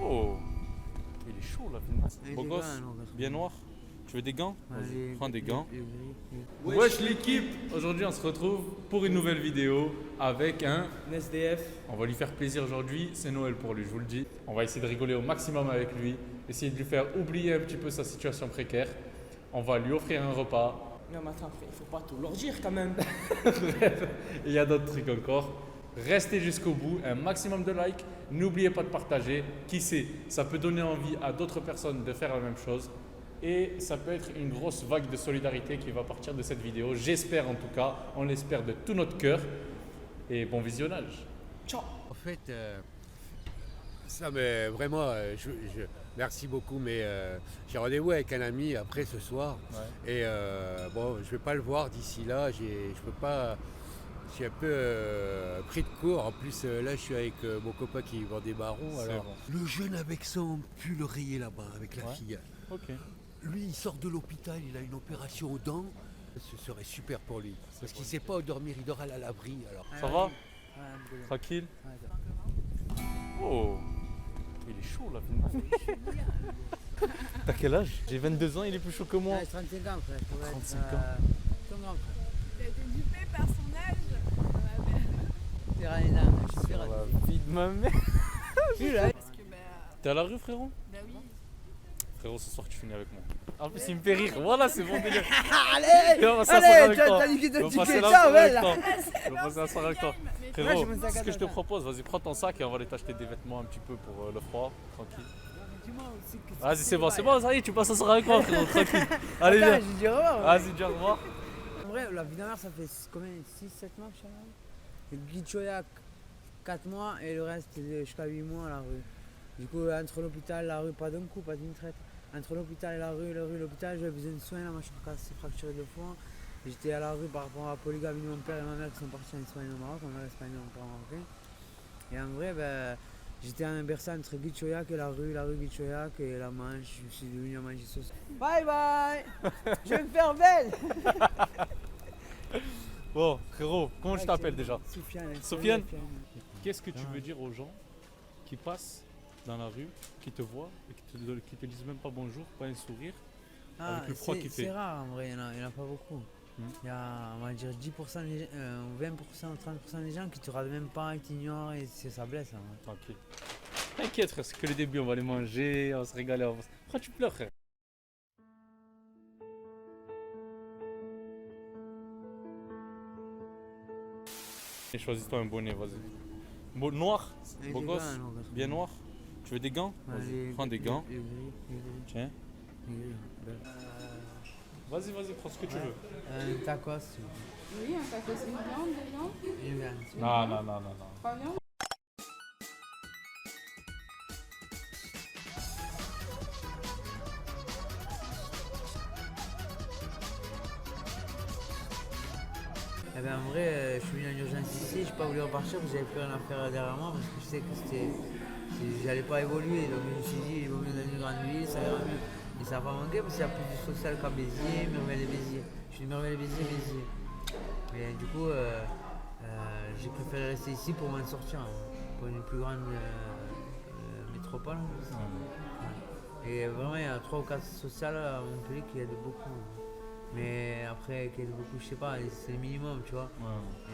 Oh, il est chaud là, finalement. Et Beau des gosse, gants, non, bien noir. Tu veux des gants? Vas-y, prends des gants. les- Wesh l'équipe, aujourd'hui on se retrouve pour une nouvelle vidéo avec un SDF. On va lui faire plaisir aujourd'hui, c'est Noël pour lui, je vous le dis. On va essayer de rigoler au maximum avec lui, essayer de lui faire oublier un petit peu sa situation précaire. On va lui offrir un repas. Non mais attends, il faut pas tout leur dire quand même. Bref, il y a d'autres trucs encore. Restez jusqu'au bout, un maximum de likes. N'oubliez pas de partager. Qui sait, ça peut donner envie à d'autres personnes de faire la même chose. Et ça peut être une grosse vague de solidarité qui va partir de cette vidéo. J'espère en tout cas, on l'espère de tout notre cœur. Et bon visionnage. Ciao. En fait, ça mais vraiment, merci beaucoup, mais j'ai rendez-vous avec un ami après ce soir. Ouais. Et bon, je vais pas le voir d'ici là. Je peux pas. Je suis un peu pris de court. En plus, là, je suis avec mon copain qui vend des marrons. C'est Alors, bon. le jeune avec son pull rayé là-bas, avec la Ouais. fille. Ok. Lui, il sort de l'hôpital, il a une opération aux dents. Ce serait super pour lui. Parce qu'il ne sait pas où dormir, il dort à l'abri. Alors. Ça va? Tranquille? Oh, il est chaud là, finalement. T'as quel âge? J'ai 22 ans, il est plus chaud que moi. 35 ans frère. 35 ans. Ton grand frère. Il a été dupé par son âge. T'es ranidant, je suis Sur la vie de ma mère. Tu là. Parce que T'es à la rue, frérot? bah oui. Frérot, ce soir tu finis avec moi. En plus, il me fait rire. Voilà, c'est bon délire. Allez, On va s'asseoir allez, avec toi. t'as dit que On va tu passer fais la ça, soirée ouais avec là. toi. On va passer la soirée avec toi. Mais Frérot, je me sac à ce que je te dos. propose, vas-y, prends ton sac et on va aller t'acheter des vêtements un petit peu pour le froid. Tranquille. Dis-moi aussi que Vas-y, c'est bon, ça y est, tu passes la soirée avec moi, frérot. Tranquille. Allez, Attends, viens. j'ai dit au revoir. Vas-y, dis au revoir. En vrai, la vie d'un mère, ça fait combien? 6-7 mois que je suis là. Le Guichoya, 4 mois et le reste jusqu'à 8 mois à la rue. Du coup, entre l'hôpital et la rue, pas d'un coup, pas d'une traite. Entre l'hôpital et la rue, l'hôpital, j'avais besoin de soins, la mâchoire s'est fracturée 2 fois. J'étais à la rue par rapport à la polygamie de mon père et ma mère qui sont partis en Espagne et au Maroc, ma mère espagnole, mon père marocain. Et en vrai, ben, j'étais en berceau entre Guichoyac et la rue Guichoyac et la Manche, je suis devenu la Manche sauce. Bye bye. Je vais me faire belle. Bon, frérot, comment je t'appelle déjà? Soufiane. Soufiane. Qu'est-ce que tu veux dire aux gens qui passent dans la rue, qui te voient et qui te disent même pas bonjour, pas un sourire, avec le froid qu'il fait? C'est rare en vrai, il n'y en a pas beaucoup. Il y a, on va dire, 10%, 20% ou 30% des gens qui te regardent même pas, qui t'ignorent et ça blesse. Hein. Tranquille. T'inquiète, frère, c'est que le début, on va aller manger, on va se régaler. Pourquoi tu pleures, frère? Et choisis-toi un bonnet, vas-y. Noir, Et beau des gosse, gants, non, parce que- bien noir. Tu veux des gants? Vas-y, prends des gants. Les gris, Tiens. les gris. Vas-y, prends ce que tu veux. Un tacos. Oui, un tacos, une viande, des viandes. Une viande. Non. 3 viandes. Eh ben, en vrai, je suis venu en urgence ici, j'ai pas voulu repartir parce que j'avais plus rien à faire derrière moi parce que je sais que j'allais pas évoluer. Donc je me suis dit, il vaut mieux dans une grande ville, ça ira mieux. Et ça n'a pas manqué parce qu'il y a plus de social qu'à Béziers, Merveille-les-Béziers. Je suis de Merveille-les-Béziers, Béziers. Mais du coup, j'ai préféré rester ici pour m'en sortir, hein, pour une plus grande métropole. Et vraiment, il y a 3 ou 4 sociales à Montpellier qui aident beaucoup. Mais après, qui aident beaucoup, je sais pas, c'est le minimum, tu vois.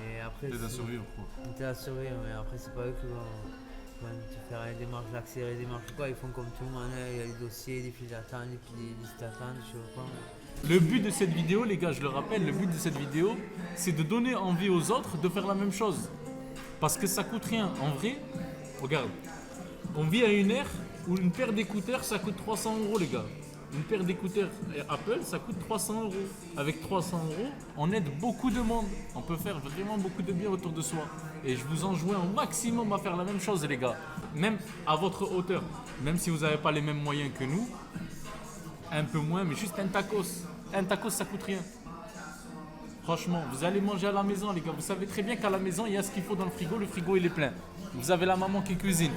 Et après, T'aides à survivre, quoi. t'aides à survivre, mais après, c'est pas eux qui vont te faire les démarches, accélérer les démarches ou quoi. Ils font comme tout le monde, hein, il y a des dossiers, des files d'attente, des listes d'attente, je sais pas quoi. Le but de cette vidéo, les gars, je le rappelle, le but de cette vidéo, c'est de donner envie aux autres de faire la même chose. Parce que ça coûte rien. En vrai, regarde, on vit à une ère où une paire d'écouteurs, ça coûte 300 €, les gars. Une paire d'écouteurs Apple, ça coûte 300 €. Avec 300 €, on aide beaucoup de monde. On peut faire vraiment beaucoup de bien autour de soi. Et je vous enjoins au maximum à faire la même chose, les gars. Même à votre hauteur. Même si vous n'avez pas les mêmes moyens que nous. Un peu moins, mais juste un tacos. Un tacos, ça coûte rien. Franchement, vous allez manger à la maison, les gars. Vous savez très bien qu'à la maison, il y a ce qu'il faut dans le frigo il est plein. Vous avez la maman qui cuisine.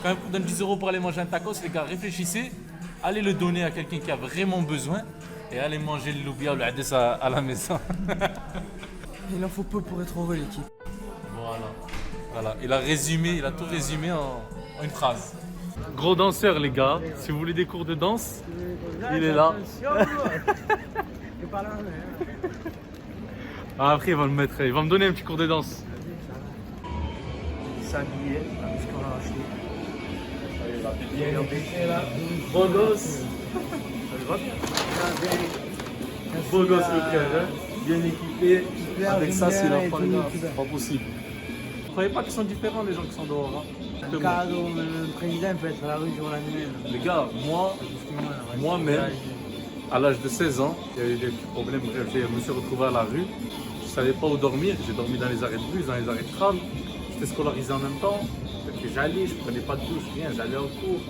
Quand elle vous donne 10 € pour aller manger un tacos, les gars, réfléchissez. Allez le donner à quelqu'un qui a vraiment besoin. Et allez manger le loubia ou le hadessa à la maison. Il en faut peu pour être heureux, l'équipe. Voilà. Il a tout résumé en une phrase. Gros danseur, les gars. Si vous voulez des cours de danse, il est là. Ah, après, il va me donner un petit cours de danse. S'habiller, ce qu'on a acheté. Beau gosse. Beau gosse le frère, hein. Bien équipé. Avec ça, c'est la fin, c'est pas possible. Vous croyez pas qu'ils sont différents les gens qui sont dehors, hein? Un cadeau, le président peut être à la rue du jour au lendemain. Les gars, moi-même, à l'âge de 16 ans, il y a eu des petits problèmes. Je me suis retrouvé à la rue. Je ne savais pas où dormir. J'ai dormi dans les arrêts de bus, dans les arrêts de tram. J'étais scolarisé en même temps. J'allais, je ne prenais pas de douche, rien. J'allais en cours.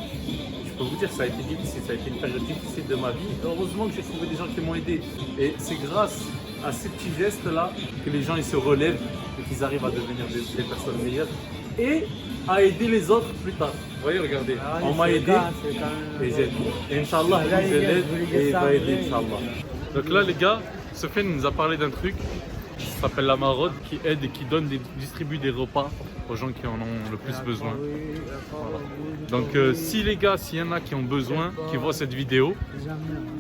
Je peux vous dire, ça a été difficile. Ça a été une période difficile de ma vie. Heureusement que j'ai trouvé des gens qui m'ont aidé. Et c'est grâce à ces petits gestes-là que les gens ils se relèvent et qu'ils arrivent à devenir des personnes meilleures. Et à aider les autres plus tard. Vous voyez, regardez, on m'a aidé et j'aide. Et Inch'Allah, je l'aide et il va aider, Inch'Allah. Donc là, les gars, Sofiane nous a parlé d'un truc qui s'appelle la maraude, qui aide et qui distribue des repas aux gens qui en ont le plus besoin. Voilà. Donc si les gars, s'il y en a qui ont besoin, qui voient cette vidéo,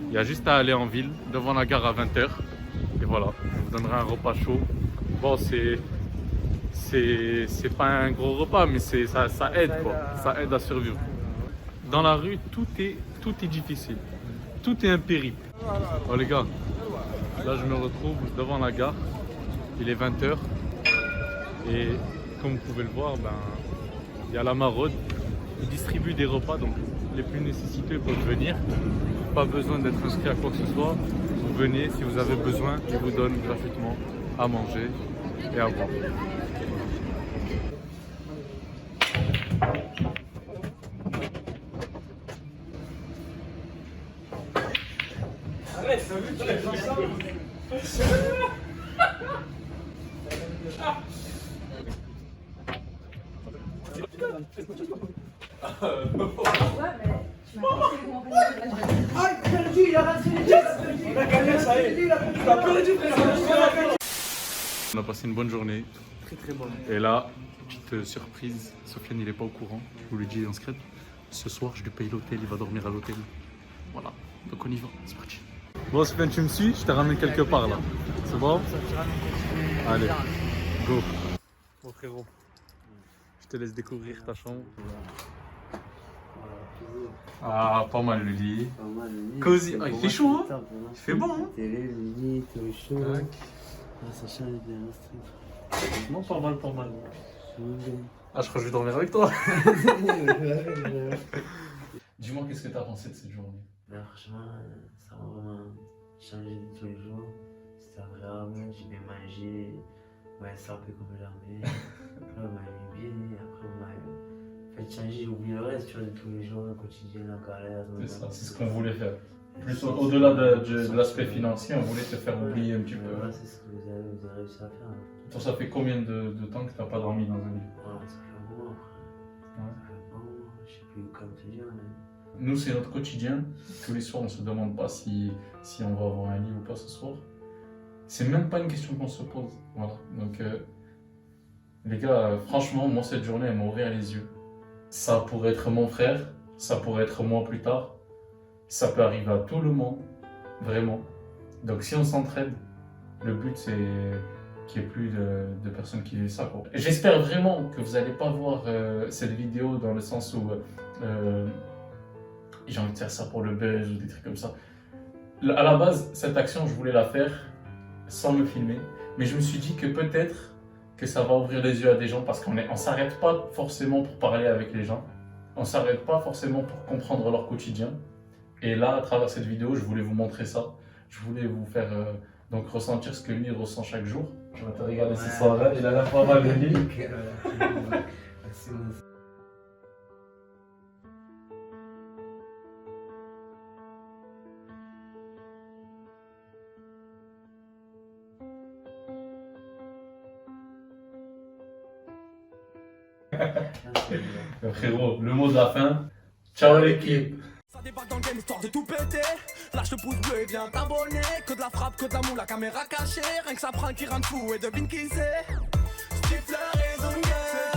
il y a juste à aller en ville, devant la gare à 20h. Et voilà, on vous donnera un repas chaud. Bon, c'est pas un gros repas, mais ça aide quoi, ça aide à survivre. Dans la rue, tout est difficile, tout est un périple. Oh les gars, là je me retrouve devant la gare, il est 20h et comme vous pouvez le voir, il y a la maraude, ils distribuent des repas, donc les plus nécessiteux peuvent venir, pas besoin d'être inscrit à quoi que ce soit, vous venez si vous avez besoin, ils vous donnent gratuitement à manger et à boire. On a passé une bonne journée. Très bonne. Et là, petite surprise, Sofiane il est pas au courant, je vous le dis en secret. Ce soir je lui paye l'hôtel, il va dormir à l'hôtel. Voilà, donc on y va, c'est parti. Bon Sofiane, tu me suis, je te ramène quelque part là. C'est bon? Allez, go. Bon frérot, je te laisse découvrir ta chambre. Ah, pas mal le lit. Cosy, ah, il fait chaud hein? Il fait bon hein? Télé, le lit, tout chaud. Ça change bien. Non, pas mal, pas mal. Ah, je crois que je vais dormir avec toi. Dis-moi, qu'est-ce que tu as pensé de cette journée? Franchement, ça m'a vraiment changé de tous les jours. C'était agréable, j'ai bien mangé, on m'a sapé comme jamais. Après, on m'a mis bien, après, on m'a fait changer, j'ai oublié le reste, tu vois, de tous les jours, le quotidien, la galère. C'est ça, c'est ce qu'on voulait faire. Plus au-delà de l'aspect financier, on voulait te faire oublier un petit peu. Voilà, c'est ce que vous avez réussi à faire. Toi, ça fait combien de temps que tu n'as pas dormi dans un lit? Ouais, ça fait un moment après. Ouais. Ça fait un moment, je sais plus comment te dire. Mais... Nous, c'est notre quotidien. Tous les soirs, on ne se demande pas si on va avoir un lit ou pas ce soir. C'est même pas une question qu'on se pose. Voilà. Donc, les gars, franchement, moi, cette journée, elle m'a ouvert les yeux. Ça pourrait être mon frère, ça pourrait être moi plus tard. Ça peut arriver à tout le monde, vraiment. Donc, si on s'entraide, le but, c'est qu'il n'y ait plus de personnes qui vivent ça, quoi. J'espère vraiment que vous n'allez pas voir cette vidéo dans le sens où j'ai envie de faire ça pour le buzz ou des trucs comme ça. À la base, cette action, je voulais la faire sans me filmer, mais je me suis dit que peut-être que ça va ouvrir les yeux à des gens parce qu'on ne s'arrête pas forcément pour parler avec les gens, on ne s'arrête pas forcément pour comprendre leur quotidien. Et là, à travers cette vidéo, je voulais vous montrer ça. Je voulais vous faire donc ressentir ce que lui ressent chaque jour. Je vais te regarder ce soir-là, il a l'air pas mal de lui. Frérot, le mot de la fin. Ciao l'équipe. Ça débarque dans le game histoire de tout péter. Lâche le pouce bleu et viens t'abonner. Que de la frappe, que de la moule, la caméra cachée. Rien que ça prend qui rend fou et devine qui c'est. Stifler et Zunge.